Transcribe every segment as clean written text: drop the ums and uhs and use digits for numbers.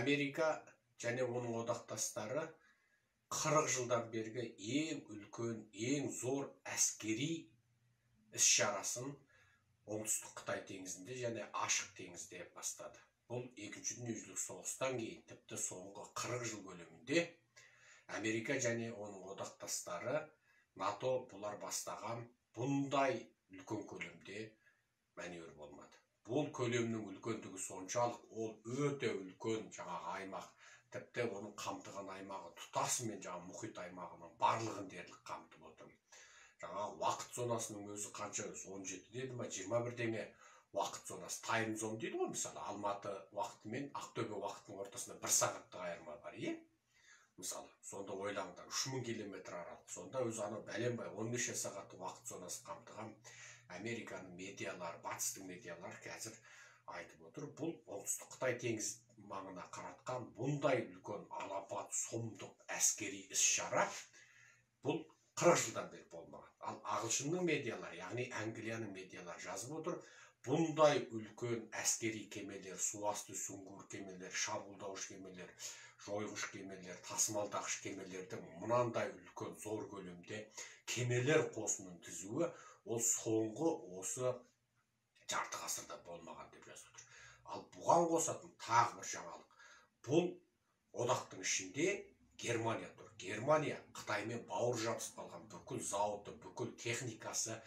Америка және оның одақтастары 40 жылдан бергі ең үлкен, ең зор әскери іс-шарасын оңтүстік Қытай теңізінде және ашық теңізде бастады. Бұл екінші дүниежүзілік соғыстан кейін тіпті соңғы 40 жыл көлемінде Америка және оның одақтастары НАТО бұлар бастаған бұндай үлкен көлемде маневр болмады. Бұл көлемнің үлкендігі соншалық, ол өте үлкен жаңағы аймақ, тіпті оның қамтыған аймағы тұтасымен жаңағы мұхит аймағының барлығын дерлік қамтып отыр. Жаңағы уақыт зонасының өзі қанша, 17 деді ма, 21 деңе уақыт зонасы, тайм зон дейді ғой, мысалы Алматы уақыты мен Ақтөбе уақытының ортасында 1 сағаттық айырма бар, мысалы, сонда ойлаңдар, 3000 километр аралық, сонда өзі ана бәленбай 15 сағаттық уақыт зонасы қамтыған Американың медиалары, батыстың медиалары қазір айтып отыр. Бұл оңтүстік Қытай теңіз маңына қаратқан бұндай үлкен алапат сұмдық әскери іс-шара бұл 40 жылдан бері болмаған. Ал ағылшынның медиалары, яғни Англияның медиалары жазып отыр, бұндай үлкен әскери кемелер, суасты сүңгуір кемелер, шабуылдауыш кемелер, жойғыш кемелер, тасымалдағыш кемелердің мұнандай үлкен зор көлемде кемелер қосынын түзуі ол соңғы осы жарты ғасырда болмаған деп жазып отыр. Ал бұған қосатын тағы бір жаңалық. Бұл одақтың ішінде Германия тұр. Германия Қытаймен бауыр жабысып қалған, бүкіл зауыты, бүкіл техникасы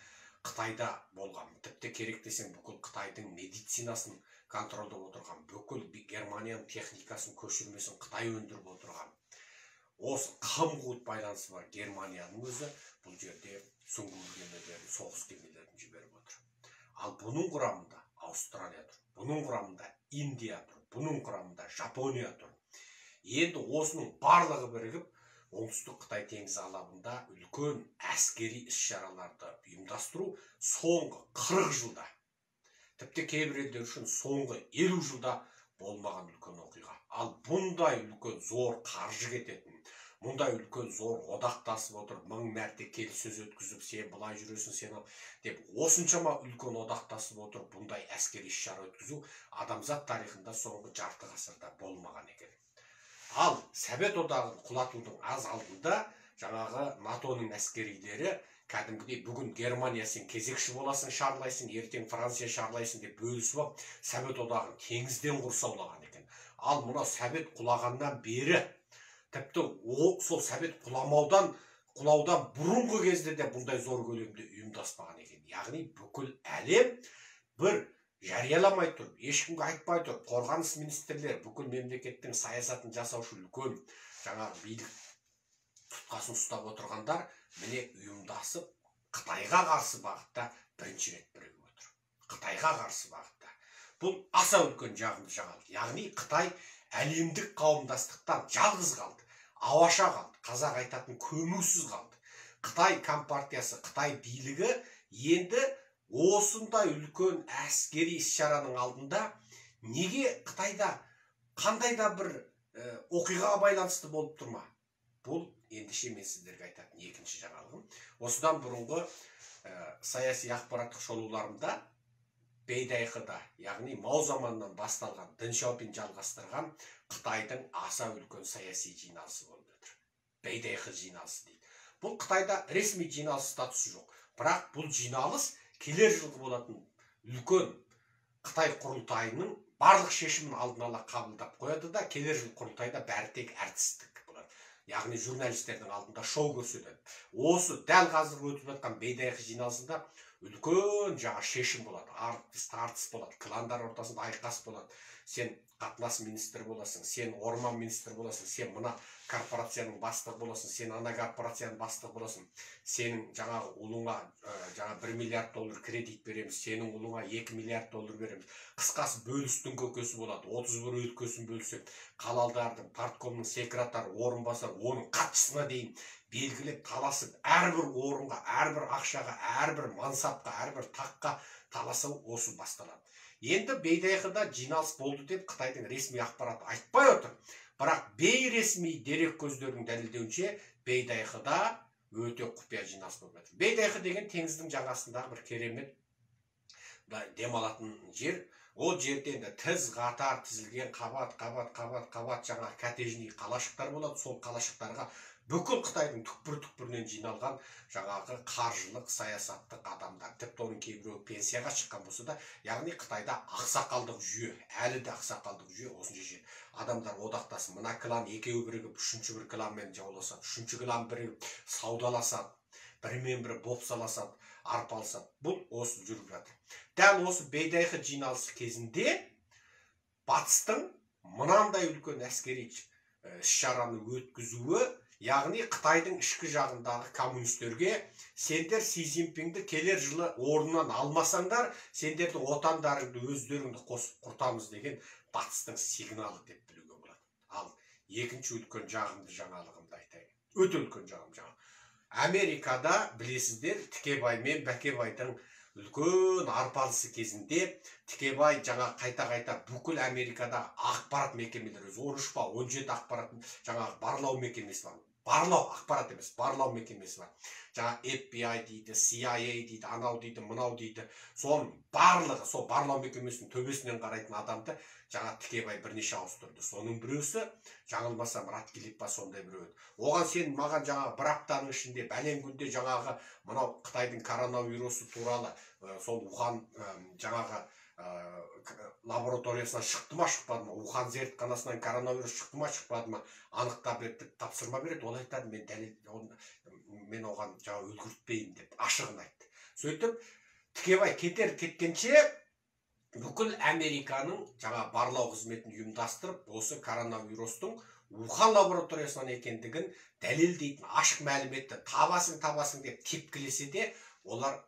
Қытайда болған. Тіпті керек десең бүкіл Қытайдың медицинасын контролдап отырған, бүкіл Германияның техникасын көшірмесін Қытай өндіріп отырған. Осы қым-ғуыт байланысы бар Германияның өзі бұл жерде сүңгуір кемелерін, соғыс кемелерін жіберіп отыр. Ал бұның құрамында Аустралия тұр, бұның құрамында Индия тұр, бұның құрамында Жапония тұр. Енді осының барлығы бірігіп, оңтүстік Қытай теңізі алабында үлкен әскери іс-шараларды ұйымдастыру соңғы 40 жылда, тіпті кейбір елдер үшін соңғы 50 жылда болмаған үлкен оқиға. Ал бұндай үлкен зор қаржы кететін, мұндай үлкен зор одақтасып отыр, 1000 мәрте келіссөз өткізіп, сен былай жүресің, сен деп осыншама үлкен одақтасып отыр, бұндай әскери іс-шара өткізу адамзат тарихында соңғы жарты ғасырда болмаған екен. Ал Совет одағын құлатудың аз алдында жаңағы НАТОның әскерилері кәдімгідей бүгін Германия сен кезекші боласың, шарлайсың, ертең Франция шарлайсың деп бөлісіп алып, Совет одағын теңізден құрсаулаған екен. Ал мына Совет құлағаннан бері, тіпті сол Совет құлаудан бұрынғы кезде де бұндай зор көлемде ұйымдаспаған екен. Яғни бүкіл әлем бір жарияламай тұр, ешкімге айтпай тұр, қорғаныс министрлер, бүкіл мемлекеттің саясатын жасаушы үлкен жаңағы билік тұтқасын ұстап отырғандар міне ұйымдасып Қытайға қарсы бағытта бірінші рет бірігіп отыр. Қытайға қарсы бағытта. Бұл аса үлкен жағымды жаңалық. Яғни Қытай әлемдік қауымдастықтан жалғыз қалды, ауаша қалды, қазақ айтатын көмусіз қалды. Қытай компартиясы, Қытай билігі енді осындай үлкен әскери іс-шараның алдында неге Қытайда қандай да бір оқиғаға байланысты болып тұрма? Бұл ендеше мен сіздерге айтатын екінші жаңалығым. Осыдан бұрынғы саяси ақпараттық шолуларымда Бейдайхыда, яғни Мау заманынан басталған Дэн Сяопин жалғастырған Қытайдың аса үлкен саяси жиналысы болып отыр. Бейдайхы жиналысы дейді. Бұл Қытайда ресми жиналыс статусы жоқ. Бірақ бұл жиналыс келер жылғы болатын үлкен Қытай құрылтайының барлық шешімін алдын ала қабылдап қояды да, келер жыл құрылтайда бәрі тек әртістік болады. Яғни журналистердің алдында шоу көрсетеді. Осы дәл қазір өтіп жатқан Бейдайхы жиналысында үлкен жаңа шешім болады, тартыс болады, кландар ортасында айқас болады. Сен қатынас министрі боласың, сен орман министрі боласың, сен мына корпорацияның бастығы боласың, сен ана корпорацияның бастығы боласың, сенің жаңағы ұлыңа $1 миллиард кредит береміз, сенің ұлыңа $2 миллиард береміз. Қысқасы бөлістің көкесі болады, 31 өткесін бөлісіп, қалалдардың, парткомның секретары, орынбасар, оның хатшысына дейін белгілеп таласып, әрбір орынға, әрбір ақшаға, әрбір мансапқа, әрбір таққа таласу осы басталады. Енді Бейдайхыда жиналыс болды деп Қытайдың ресми ақпараты айтпай отыр. Бірақ бейресми дерек көздерінің дәлелдеуінше Бейдайхыда өте құпия жиналыс болып жатыр. Бейдайхы деген теңіздің жағасындағы бір керемет демалатын жер. Ол жерде енді тіз қатар тізілген қабат жаңағы коттеджный қалашықтар болады. Сол қалашықтарға бүкіл Қытайдың түкпір-түкпірінен жиналған жаңағы қаржылық, саясаттық адамдар. Тіпті оның кейбіреуі пенсияға шыққан болса да, яғни Қытайда ақсақалдық жүйе, әлі де ақсақалдық жүйе осынша жер. Адамдар одақтасып, мына клан екеуі бірігіп, үшінші бір кланмен жауласады, үшінші клан бірігіп саудаласады, бірімен бірі бопсаласады, арпалысады. Бұл осы жүріп жатыр. Дәл осы Бейдайхы жиналысы кезінде батыстың мынандай үлкен әскери іс-шараны өткізуі, яғни Қытайдың ішкі жағындағы коммунистерге сендер Си Цзиньпинді келер жылы орнынан алмасаңдар, сендерді отандарыңды өздеріңді қосып құртамыз деген батыстың сигналы деп білуге болады. Ал екінші үлкен жағымды жаңалығымды айтайын. Өте үлкен жаңалық. Америкада білесіздер, Тікебай мен Бәкебайдың үлкен арпалысы кезінде Тікебай жаңа қайта бүкіл Америкада ақпарат мекемелері, 13 па 17 ақпарат жаңағы барлау мекемесі бар. Барлау ақпарат емес, барлау мекемесі бар. Жаңа FBI дейді, CIA дейді, анау дейді, мынау дейді. Соның барлығы, сол барлау мекемесінің төбесінен қарайтын адамды жаңа Тікебай бірнеше ауыстырды. Соның біреусі, жаңылмасам Ратклифф па сондай біреу. Оған сен маған жаңағы бір аптаның ішінде бәлен күнде жаңағы мынау Қытайдың коронавирусы туралы сол Ухан жаңағы лабораториясынан шықты ма шықпады ма, Ухан зертханасынан коронавирус шықты ма шықпады ма анықтап берді, тапсырма береді. Ол айтады, мен оған жаңа үлгіртпеймін деп ашығын айтты. Сөйтіп Тікебай кеткенше бүкіл Американың жаңа барлау қызметін ұйымдастырып, осы коронавирустың Ухан лабораториясынан екендігін дәлелдейтін ашық мәліметті табасың деп тепкілесе де, олар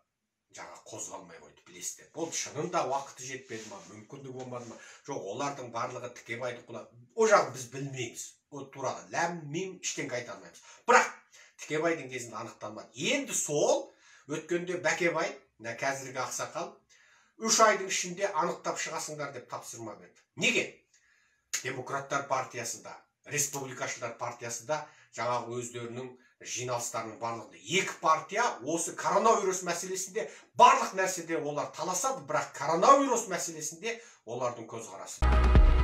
жаңа қозғалмай қойды, білесіздер. Бұл шынында уақыты жетпеді ма, мүмкіндік болмады ма? Жоқ, олардың барлығы Тікебайды құлады. О жағын біз білмейміз. Ол туралы ләм-мим ештеңе айта алмаймыз. Бірақ Тікебайдың кезінде анықталмады. Енді сол өткенде Бәкебай, қазіргі ақсақал, 3 айдың ішінде анықтап шығасыңдар деп тапсырма берді. Неге? Демократтар партиясында, республикашылар партиясында жаңағы өздерінің жиналыстарының барлығында. Екі партия осы коронавирус мәселесінде барлық нәрседе олар таласады, бірақ коронавирус мәселесінде олардың көзқарасы